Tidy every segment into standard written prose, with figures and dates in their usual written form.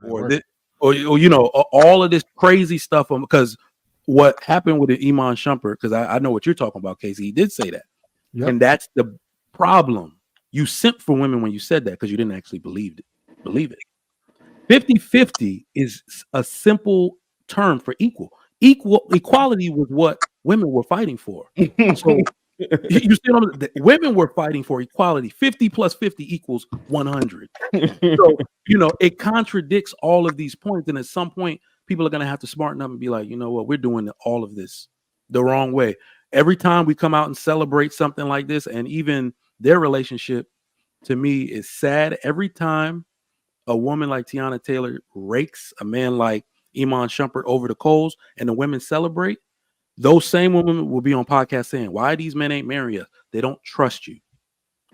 all of this crazy stuff. Because what happened with the Iman Shumpert, because I know what you're talking about, Casey. He did say that. Yep. And that's the problem. You simp for women when you said that because you didn't actually believe it. 50-50 is a simple term for equal. Equality was what women were fighting for. So you see, women were fighting for equality. 50 plus 50 equals 100. So, it contradicts all of these points. And at some point, people are going to have to smarten up and be like, you know what, we're doing all of this the wrong way. Every time we come out and celebrate something like this, and even their relationship, to me, is sad. Every time a woman like Teyana Taylor rakes a man like Iman Shumpert over the coals and the women celebrate, those same women will be on podcasts saying, why these men ain't marry us? They don't trust you.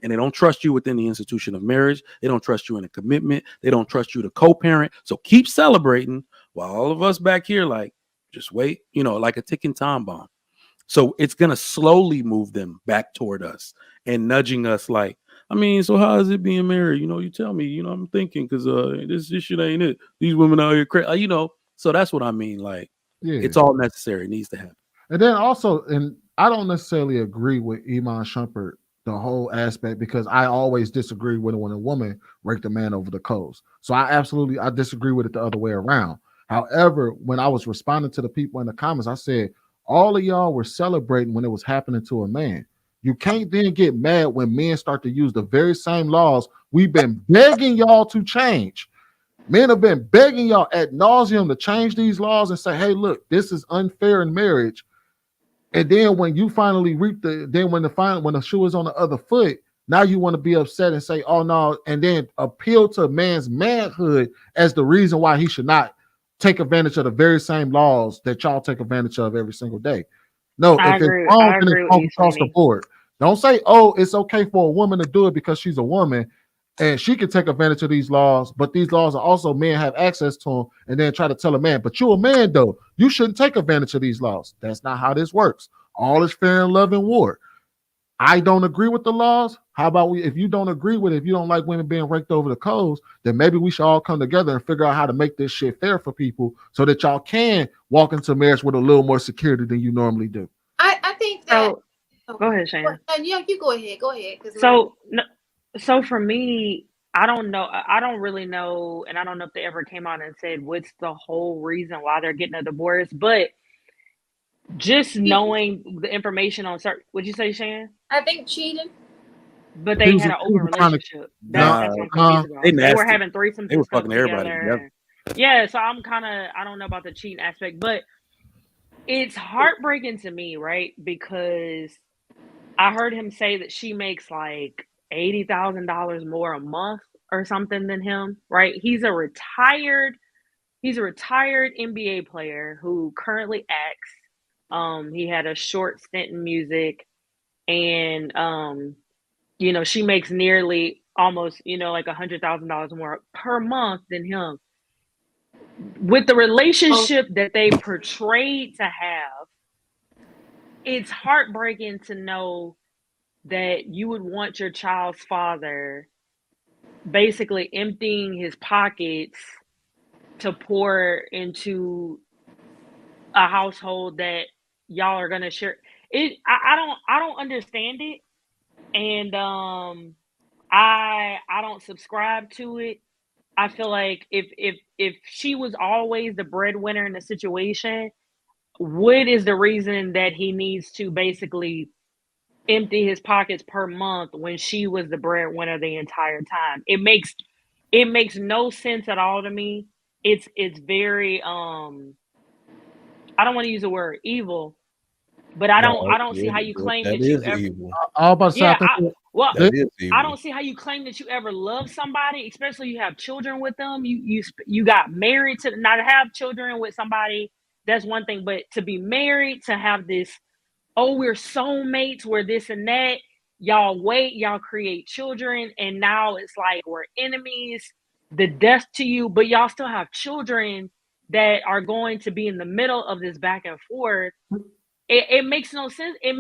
And they don't trust you within the institution of marriage. They don't trust you in a commitment. They don't trust you to co-parent. So keep celebrating while all of us back here, like, just wait, like a ticking time bomb. So it's going to slowly move them back toward us and nudging us like, so how is it being married? You tell me, I'm thinking because this shit ain't it. These women out here crazy, So that's what I mean. Like, it's all necessary. It needs to happen. And then also, and I don't necessarily agree with Iman Shumpert, the whole aspect, because I always disagree with when a woman raked a man over the coals. So I disagree with it the other way around. However, when I was responding to the people in the comments, I said, all of y'all were celebrating when it was happening to a man. You can't then get mad when men start to use the very same laws we've been begging y'all to change. Men have been begging y'all ad nauseum to change these laws and say, hey, look, this is unfair in marriage. And then when you finally reap when the shoe is on the other foot, now you want to be upset and say, oh no, and then appeal to man's manhood as the reason why he should not take advantage of the very same laws that y'all take advantage of every single day. No, if it's wrong, then it's wrong across the board. Don't say, oh, it's okay for a woman to do it because she's a woman and she can take advantage of these laws, but these laws are also men have access to them, and then try to tell a man, but you're a man though, you shouldn't take advantage of these laws. That's not how this works. All is fair in love and war. I don't agree with the laws. How about if you don't agree with it, if you don't like women being raked over the coals, then maybe we should all come together and figure out how to make this shit fair for people so that y'all can walk into marriage with a little more security than you normally do. I think that. Go ahead, Shane. Yeah, you go ahead. Go ahead. So for me, I don't know. I don't really know, and I don't know if they ever came out and said what's the whole reason why they're getting a divorce. But just knowing the information on certain, what'd you say, Shane? I think cheating. But they had an open relationship. That's what I'm confused about. They were having threesomes. They were fucking everybody together. Yeah, so I don't know about the cheating aspect, but it's heartbreaking to me, right? Because I heard him say that she makes like $80,000 more a month or something than him, right? He's a retired NBA player who currently acts. He had a short stint in music, and she makes nearly almost, like $100,000 more per month than him. With the relationship that they portrayed to have, it's heartbreaking to know that you would want your child's father basically emptying his pockets to pour into a household that y'all are gonna share. I don't understand it, and I don't subscribe to it. I feel like if she was always the breadwinner in the situation, what is the reason that he needs to basically empty his pockets per month when she was the breadwinner the entire time? It makes no sense at all to me. It's very I don't want to use the word evil, but I don't see how you claim that you ever. I don't see how you claim that you ever love somebody, especially you have children with them. You got married to not have children with somebody. That's one thing, but to be married, to have this, oh, we're soulmates, we're this and that. Y'all wait, y'all create children, and now it's like we're enemies, the death to you, but y'all still have children that are going to be in the middle of this back and forth. It makes no sense. I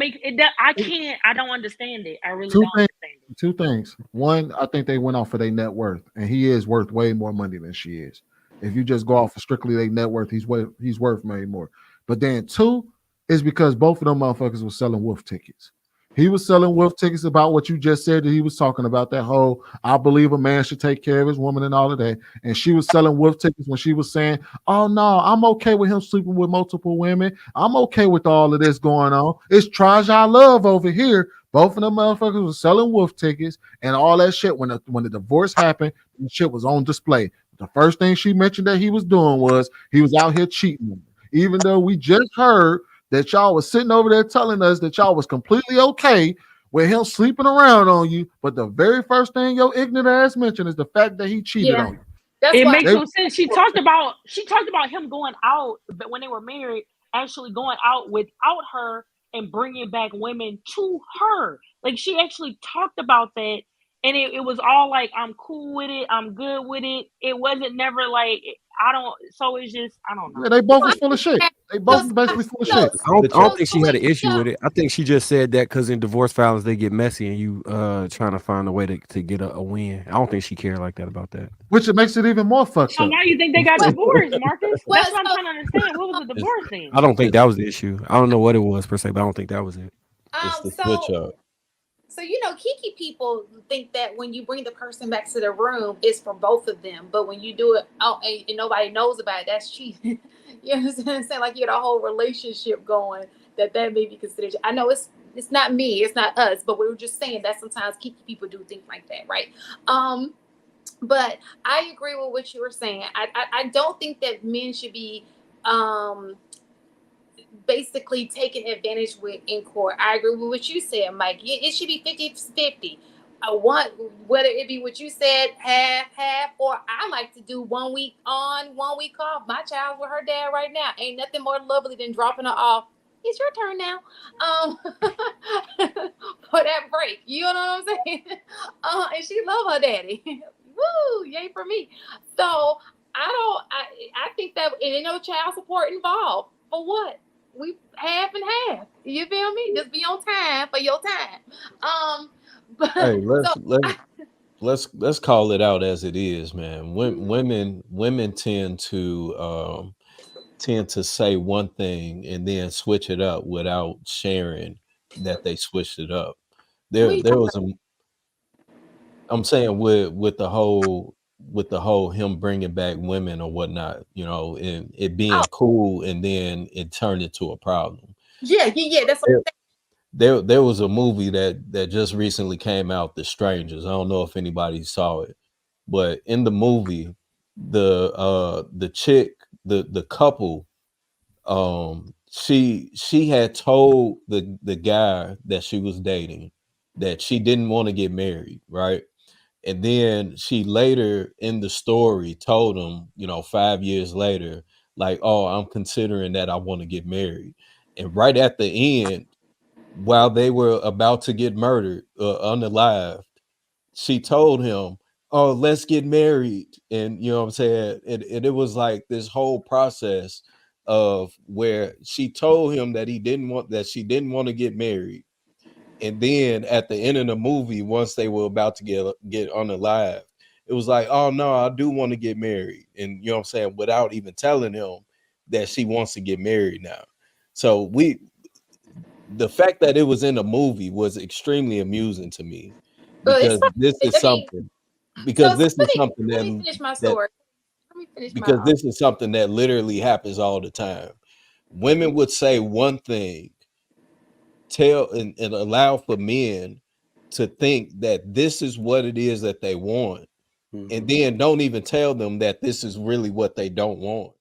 don't understand it. I really don't understand it. Two things. One, I think they went off for their net worth, and he is worth way more money than she is. If you just go off of strictly their net worth, he's worth way more. But then 2 is because both of them motherfuckers were selling wolf tickets. He was selling wolf tickets about what you just said that he was talking about, that whole I believe a man should take care of his woman and all of that. And she was selling wolf tickets when she was saying, oh no, I'm okay with him sleeping with multiple women. I'm okay with all of this going on. It's Traja Love over here. Both of them motherfuckers were selling wolf tickets and all that shit. When the divorce happened, the shit was on display. The first thing she mentioned that he was doing was he was out here cheating. Even though we just heard that y'all was sitting over there telling us that y'all was completely okay with him sleeping around on you, but the very first thing your ignorant ass mentioned is the fact that he cheated on you. That's why makes no sense. She talked about him going out, but when they were married, actually going out without her and bringing back women to her. Like she actually talked about that, and it was all like, I'm cool with it, I'm good with it. It wasn't never like I don't. So it's just I don't know. Yeah, they both was full of shit. They both basically full of shit. I don't think she had an issue with it. I think she just said that because in divorce filings they get messy and you trying to find a way to get a win. I don't think she cared like that about that. Which it makes it even more fucked So up. why you think they got divorced, Marcus? That's what I'm trying to understand. What was the divorce thing? I don't think that was the issue. I don't know what it was per se, but I don't think that was it. It's the switch up. So, Kiki people think that when you bring the person back to the room, it's for both of them. But when you do it out and nobody knows about it, that's cheating. You understand what I'm saying? Like you had a whole relationship going that may be considered. I know it's not me, it's not us, but we were just saying that sometimes Kiki people do things like that, right? But I agree with what you were saying. I don't think that men should be basically taken advantage with in court. I agree with what you said, Mike. It should be 50-50. I want, whether it be what you said, half, or I like to do 1 week on, 1 week off. My child's with her dad right now. Ain't nothing more lovely than dropping her off. It's your turn now. For that break. You know what I'm saying? And she love her daddy. Woo, yay for me. So I think that ain't no child support involved. For what? We half and half. You feel me? Just be on time for your time. But hey, let's call it out as it is, man. Women tend to say one thing and then switch it up without sharing that they switched it up. There was I'm saying with the whole him bringing back women or whatnot, and it being cool, and then it turned into a problem. Yeah. That's what I'm saying. There was a movie that just recently came out, The Strangers. I don't know if anybody saw it, but in the movie, the chick, the couple, she had told the guy that she was dating that she didn't want to get married, right? And then she later in the story told him, 5 years later, like, oh, I'm considering that I want to get married. And right at the end, while they were about to get murdered, unalived, she told him, oh, let's get married. And you know what I'm saying? And it was like this whole process of where she told him that she didn't want to get married. And then at the end of the movie, once they were about to get unalived, it was like, oh no, I do want to get married. And you know what I'm saying? Without even telling him that she wants to get married now. So the fact that it was in a movie was extremely amusing to me, because this is something that literally happens all the time. Women would say one thing, tell and allow for men to think that this is what it is that they want, and then don't even tell them that this is really what they don't want.